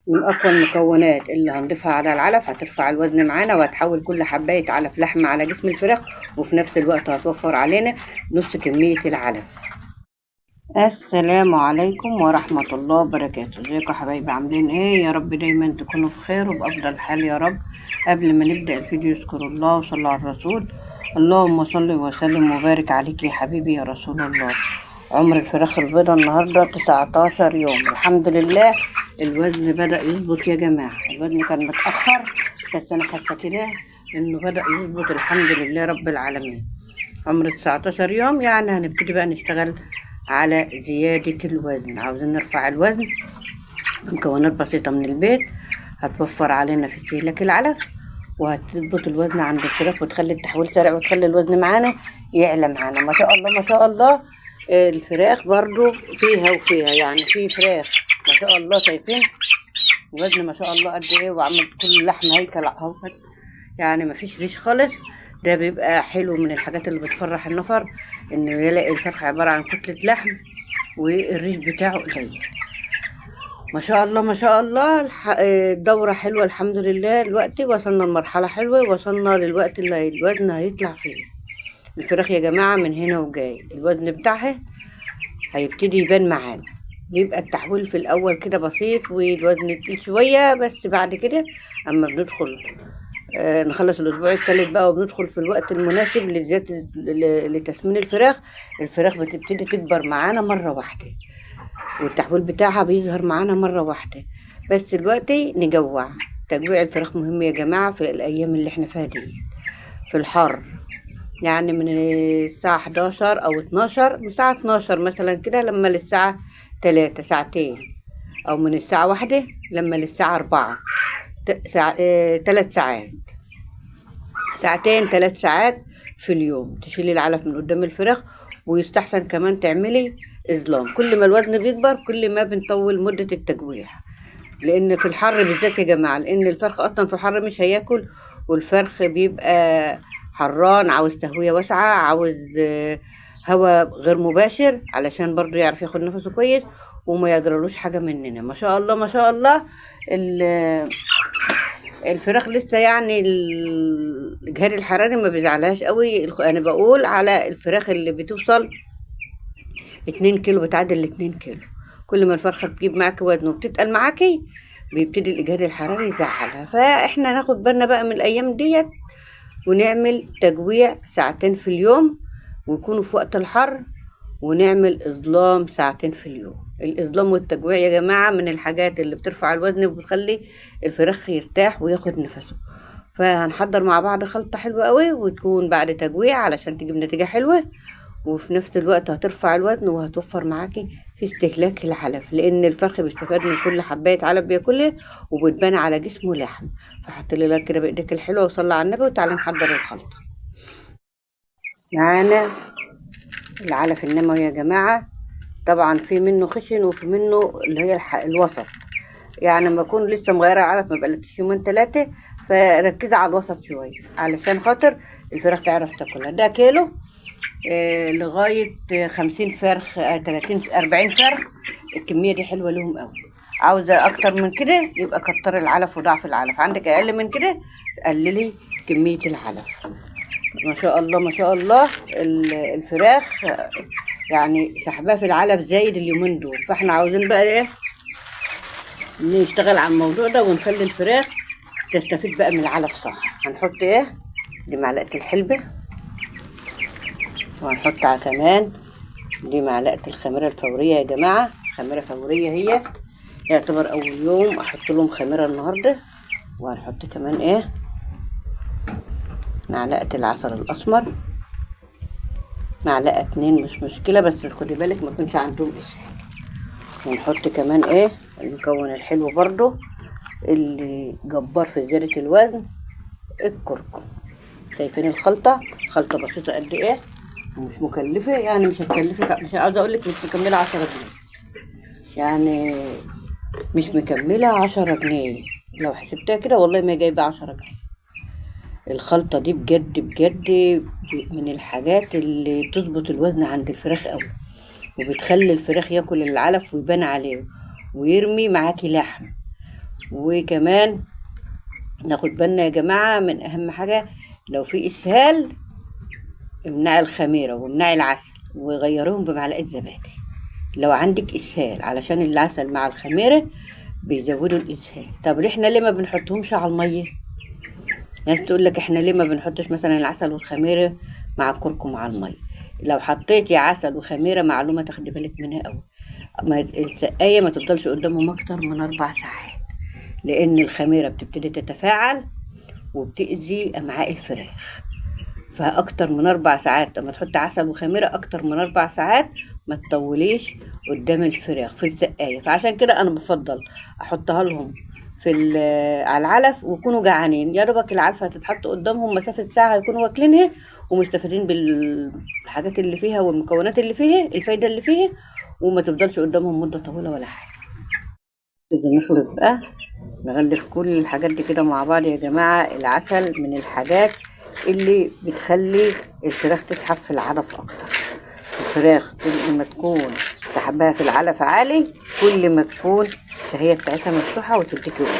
من أقوى المكونات اللي هنضيفها على العلف، هترفع الوزن معانا وهتحول كل حباية علف لحمة على جسم الفراخ، وفي نفس الوقت هتوفر علينا نص كمية العلف. السلام عليكم ورحمة الله وبركاته. ازيكم يا حبايبي، عاملين ايه؟ يا رب دايما تكونوا بخير وبأفضل حال يا رب. قبل ما نبدأ الفيديو اذكروا الله وصلوا على الرسول. اللهم صل وسلم وبارك عليك يا حبيبي يا رسول الله. عمر الفراخ البيضة النهاردة 19 يوم، الحمد لله. الوزن بدأ يظبط يا جماعة، الوزن كان متأخر بس أنا حاسة كده إنه بدأ يظبط الحمد لله رب العالمين. عمر 19 يوم، يعني هنبتدي بقى نشتغل على زيادة الوزن. عاوزين نرفع الوزن بمكونات بسيطة من البيت، هتوفر علينا في استهلاك العلف، وهتظبط الوزن عند الفراخ وتخلي التحويل سريع وتخلي الوزن معانا يعلى معانا. ما شاء الله ما شاء الله. الفراخ برضو فيها وفيها، يعني في فراخ ما شاء الله شايفين الوزن ما شاء الله قد ايه، وعملت كل لحم هيكل اهو، يعني ما فيش ريش خالص. ده بيبقى حلو من الحاجات اللي بتفرح النفر، انه يلاقي الفرخ عبارة عن كتلة لحم والريش بتاعه قليل. ما شاء الله ما شاء الله. الدورة حلوة الحمد لله. دلوقتي وصلنا لمرحلة حلوة، وصلنا للوقت اللي الوزن هيطلع فيه. الفراخ يا جماعة من هنا وجاي الوزن بتاعها هيبتدي يبان معانا. بيبقى التحويل في الأول كده بسيط والوزن تقيل شوية، بس بعد كده أما بندخل نخلص الأسبوع الثالث بقى، وبندخل في الوقت المناسب لتسمين الفراخ. الفراخ بتبتدي تكبر معانا مرة واحدة، والتحويل بتاعها بيظهر معانا مرة واحدة. بس دلوقتي نجوع. تجويع الفراخ مهم يا جماعة في الأيام اللي احنا فيها دي، في الحر. يعني من الساعة 11 أو 12، من الساعة 12 مثلا كده لما للساعة 3 ساعتين، أو من الساعة 1 لما للساعة 4 3 ساعات، ساعتين 3 ساعات في اليوم تشيلي العلف من قدام الفراخ. ويستحسن كمان تعملي إظلام. كل ما الوزن بيكبر كل ما بنطول مدة التجويع، لأن في الحر بالذات يا جماعة، لأن الفرخ أصلا في الحر مش هياكل، والفرخ بيبقى حران، عاوز تهوية واسعة، عاوز هواء غير مباشر علشان برضو يعرف ياخد نفسه كويس وما يجرلوش حاجة مننا. ما شاء الله ما شاء الله. الفراخ لسه يعني الجهاز الحراري ما بيزعلهاش قوي. انا بقول على الفراخ اللي بتوصل 2 كيلو، بتعدل 2 كيلو. كل ما الفرخة تجيب معاكي وزن وبتتقل معاكي بيبتدي الإجهاد الحراري يزعلها. فاحنا ناخد بالنا بقى من الأيام ديت، ونعمل تجويع ساعتين في اليوم، ويكونوا في وقت الحر، ونعمل إظلام ساعتين في اليوم. الإظلام والتجويع يا جماعة من الحاجات اللي بترفع الوزن وبتخلي الفراخ يرتاح وياخد نفسه. فهنحضر مع بعض خلطة حلوة قوي، وتكون بعد تجويع علشان تجيب نتيجة حلوة، وفي نفس الوقت هترفع الوزن وهتوفر معاكي في استهلاك العلف، لان الفرخ بيستفاد من كل حبايه علف بياكلها وبتبان على جسمه لحم. فحط لي لك كده بايديك الحلوه وصلي على النبي، وتعالى نحضر الخلطه. معانا العلف النموي يا جماعه، طبعا في منه خشن وفي منه اللي هي الوسط. يعني لما اكون لسه مغيره العلف ما بقالكش يومين 3، فركزي على الوسط شويه علشان خاطر الفراخ تعرف تاكلها. ده كيلو لغاية 50 فرخ، 30 40 فرخ. الكمية دي حلوة لهم قوي. عاوزة اكتر من كده يبقى كتر العلف وضعف العلف. عندك اقل من كده قللي كمية العلف. ما شاء الله ما شاء الله. الفراخ يعني سحبها في العلف زايد اليومين دول، فاحنا عاوزين بقى ايه، نشتغل على الموضوع ده ونخلي الفراخ تستفيد بقى من العلف صح. هنحط ايه، دي معلقة الحلبة، وهنحط كمان دي معلقة الخميرة الفورية يا جماعة. خميرة فورية هي يعتبر أول يوم أحط لهم خميرة النهاردة. وهنحط كمان إيه، معلقة العسل الأسمر، معلقة 2 مش مشكلة، بس خدي بالك ما يكونش عندهم إسهال. ونحط كمان إيه المكون الحلو برضو اللي جبار في زيادة الوزن، الكركم. شايفين الخلطة؟ خلطة بسيطة قد إيه، مش مكلفة، يعني مش هتكلفك، مش عاوزة أقولك مش مكملة 10 جنيه، يعني مش مكملة 10 جنيه. لو حسبتها كده والله ما جايبة 10 جنيه. الخلطة دي بجد بجد من الحاجات اللي تظبط الوزن عند الفراخ قوي، وبتخلي الفراخ ياكل العلف ويبان عليه ويرمي معاكي لحم. وكمان ناخد بالنا يا جماعة من أهم حاجة، لو في إسهال امنعي الخميرة وامنعي العسل وغيريهم بمعلقة زبادي لو عندك إسهال، علشان العسل مع الخميرة بيزودوا الإسهال. طب احنا ليه ما بنحطهمش على المية؟ ناس تقول لك احنا ليه ما بنحطش مثلا العسل والخميرة مع الكركم على المية. لو حطيتي عسل وخميرة، معلومة تاخدي بالك منها قوي، السقاية ما تفضلش قدامهم أكتر من 4 ساعات، لأن الخميرة بتبتدي تتفاعل وبتأذي أمعاء الفراخ. فأكتر من 4 ساعات لما تحط عسل وخميرة، أكتر من 4 ساعات ما تطوليش قدام الفراخ في السقاية. فعشان كده أنا بفضل أحطها لهم على العلف ويكونوا جعانين، يا دوبك العلفة هتتحط قدامهم مسافة ساعة هيكونوا واكلينها ومستفيدين بالحاجات اللي فيها والمكونات اللي فيها، الفايدة اللي فيها، وما تفضلش قدامهم مدة طويلة ولا حاجة. كده نخلط بقى، نغلف كل الحاجات دي كده مع بعض يا جماعة. العسل من الحاجات اللي بتخلي الفراخ تسحب في العلف اكتر. الفراخ كل ما تكون سحبها في العلف عالي، كل ما تكون الشهية بتاعتها مفتوحة وتديكي وقت.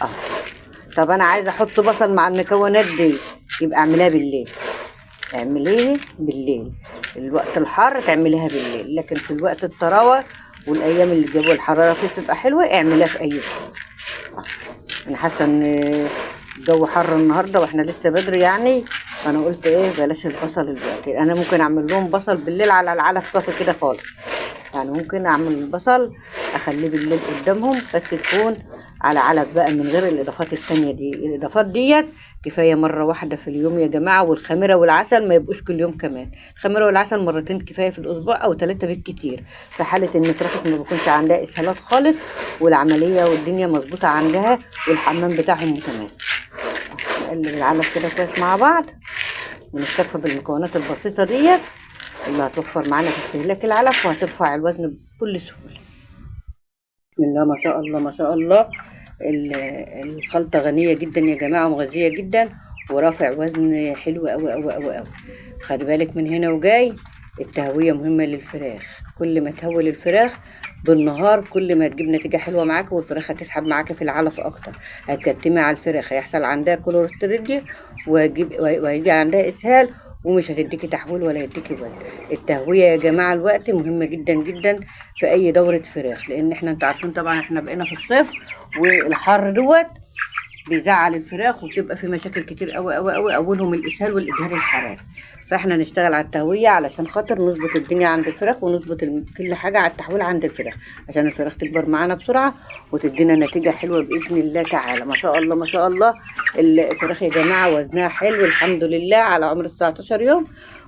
اه طب انا عايزة احط بصل مع المكونات دي، يبقى اعمليها بالليل، اعمليه بالليل. الوقت الحر تعمليها بالليل، لكن في الوقت الطراوة والايام اللي جو الحرارة فيه تبقى حلوة، اعمليها في اي وقت. انا حاسه ان الجو حر النهارده واحنا لسه بدري يعني، فانا قلت ايه بلاش البصل دلوقتي. انا ممكن اعمل لهم بصل بالليل على العلف طافي كده خالص، يعني ممكن اعمل البصل اخليه بالليل قدامهم، بس تكون على علف بقى من غير الاضافات التانية دي. الاضافات ديت كفايه مره واحده في اليوم يا جماعه، والخميره والعسل ما يبقوش كل يوم كمان. الخميره والعسل مرتين كفايه في الاسبوع او 3 بالكتير، في حاله ان فراخك ما بيكونش عندها اسهالات خالص والعمليه والدنيا مظبوطه عندها والحمام بتاعهم متماسك. نقلب العلف كده كويس مع بعض ونكتفي بالمكونات البسيطه ديت اللي هتوفر معانا في استهلاك العلف وهترفع الوزن بكل سهولة. بسم الله ما شاء الله ما شاء الله. الخلطة غنية جدا يا جماعة ومغذية جدا ورافع وزن حلو أوي أوي أوي أوي. خلي بالك من هنا وجاي، التهوية مهمة للفراخ. كل ما تهوي الفراخ بالنهار كل ما تجيب نتيجة حلوة معاك، والفراخ هتسحب معاك في العلف أكتر، هتكتمي على الفراخ، هيحصل عندها كوليسترول وهيجي عندها إسهال، ومش هتديكي تحويل ولا يديكي وزن. التهوية يا جماعة الوقت مهمة جدا جدا في أي دورة فراخ، لأن احنا انتوا عارفين طبعا احنا بقينا في الصيف والحر دوت بيزعل الفراخ وبتبقى في مشاكل كتير قوي قوي قوي، اولهم الاسهال والاجهاد الحراري. فاحنا نشتغل على التهويه علشان خاطر نظبط الدنيا عند الفراخ ونظبط كل حاجه على التحويل عند الفراخ، عشان الفراخ تكبر معانا بسرعه وتدينا نتيجه حلوه باذن الله تعالى. ما شاء الله ما شاء الله. الفراخ يا جماعه وزنها حلو الحمد لله على عمر 19 يوم،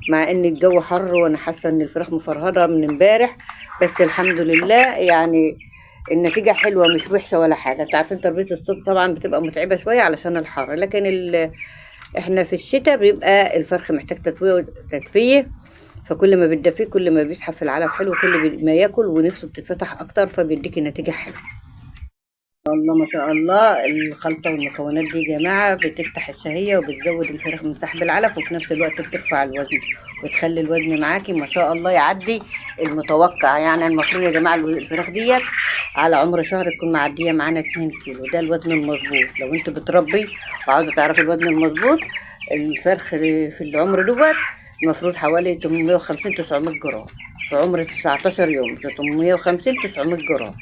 مع ان الجو حر وانا حاسه ان الفراخ مفرهده من امبارح، بس الحمد لله يعني النتيجة حلوة مش وحشة ولا حاجة. انتوا عارفين تربية الصوت طبعا بتبقى متعبة شوية علشان الحر، لكن احنا في الشتاء بيبقى الفرخ محتاج تدفية، فكل ما بتدفيه كل ما بيسحب في العلف حلو، كل ما ياكل ونفسه بتتفتح اكتر فبيديكي نتيجة حلوة. الله ما شاء الله. الخلطة والمكونات دي يا جماعة بتفتح الشهية وبتزود الفراخ من سحب العلف، وفي نفس الوقت بترفع الوزن وتخلي الوزن معاكي ما شاء الله يعدي المتوقع. يعني المفروض يا جماعة الفراخ ديت على عمر شهر تكون معدية معانا 2 كيلو، ده الوزن المظبوط. لو انت بتربي وعاوزة تعرفي الوزن المظبوط، الفرخ في العمر دوت المفروض حوالي 850 900 جرام في عمر 19 يوم، 850 900 جرام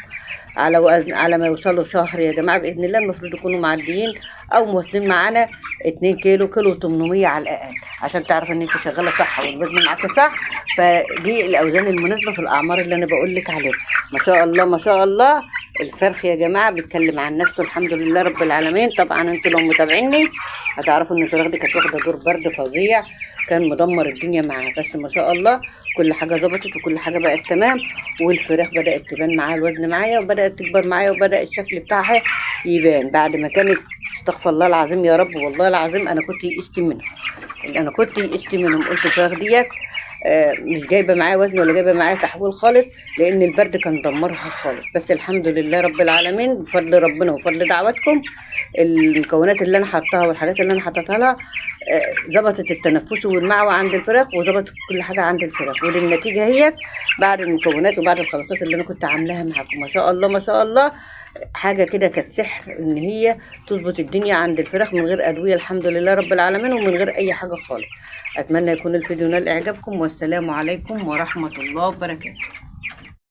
على وزن، على ما يوصلوا شهر يا جماعة بإذن الله المفروض يكونوا معديين أو موصلين معانا 2 كيلو، كيلو 800 على الأقل، عشان تعرف إن أنت شغالة صح والوزن معاك صح. فدي الأوزان المناسبة في الأعمار اللي أنا بقول لك عليها. ما شاء الله ما شاء الله. الفرخ يا جماعة بيتكلم عن نفسه الحمد لله رب العالمين. طبعا انتوا لو متابعيني هتعرفوا ان الفراخ دي كانت واخدة دور برد فظيع كان مدمر الدنيا معاها، بس ما شاء الله كل حاجة ظبطت وكل حاجة بقت تمام، والفراخ بدأت تبان معاها الوزن معايا وبدأت تكبر معايا وبدأ الشكل بتاعها يبان بعد ما كانت استغفر الله العظيم يا رب والله العظيم انا كنت يئست منهم. قلت الفراخ ديت مش جايبه معايا وزن ولا جايبه معايا تحويل خالص، لان البرد كان دمرها خالص. بس الحمد لله رب العالمين بفضل ربنا وفضل دعواتكم المكونات اللي انا حطاها والحاجات اللي انا حطيتها لها ظبطت التنفس والمعوى عند الفراخ وظبطت كل حاجه عند الفراخ، ودي النتيجه هي بعد المكونات وبعد الخلطات اللي انا كنت عاملاها معاكم. ما شاء الله ما شاء الله. حاجة كده كانت سحر ان هي تظبط الدنيا عند الفراخ من غير ادوية، الحمد لله رب العالمين، ومن غير اي حاجة خالص. اتمنى يكون الفيديو نال اعجابكم، والسلام عليكم ورحمة الله وبركاته.